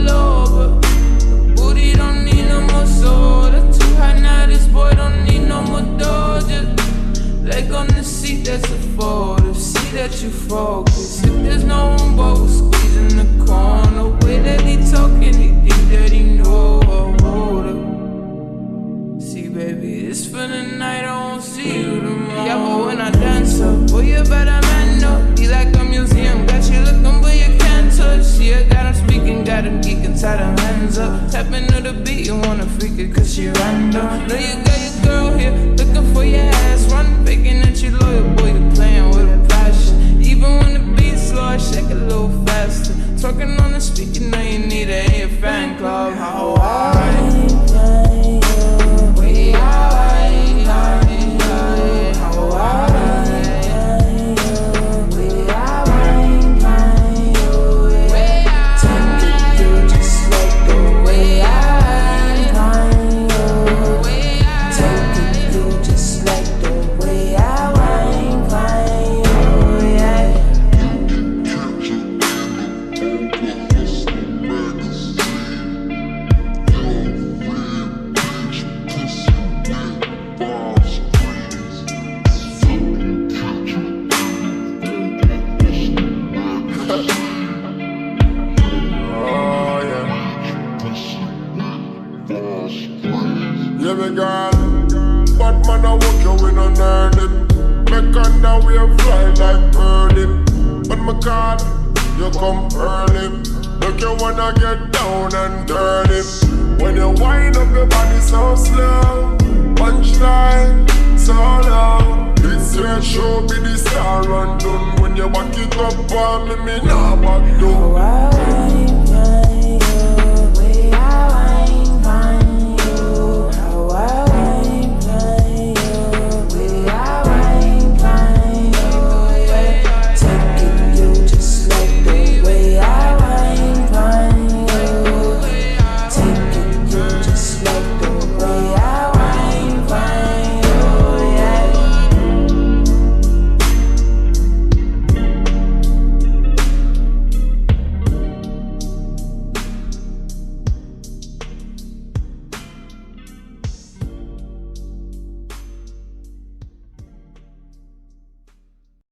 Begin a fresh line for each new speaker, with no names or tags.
low, but the booty don't need no more soda. Too hot now, this boy don't need no more Doja. Leg on the seat, that's a photo. See that you focus. If there's no one but we'll squeeze in the corner. Way that he talking, he think that he know a holder. See, baby, it's for the night, I won't see you tomorrow. Yeah, but when I dance up, boy, you better man up. Be like a museum, got you looking but you can't touch. See, I got him speaking, got him geeking, tie them hands up. Tapping to the beat, you wanna freak it cause she random. Know you got your girl here, looking for your ass. Run, faking that you loyal, boy, you playing with a passion. Even when the beat's slow, I shake a little faster. Talking on the speaker, now you need a fan club. How I
show me the star run done. When you back it up on me, nah back down.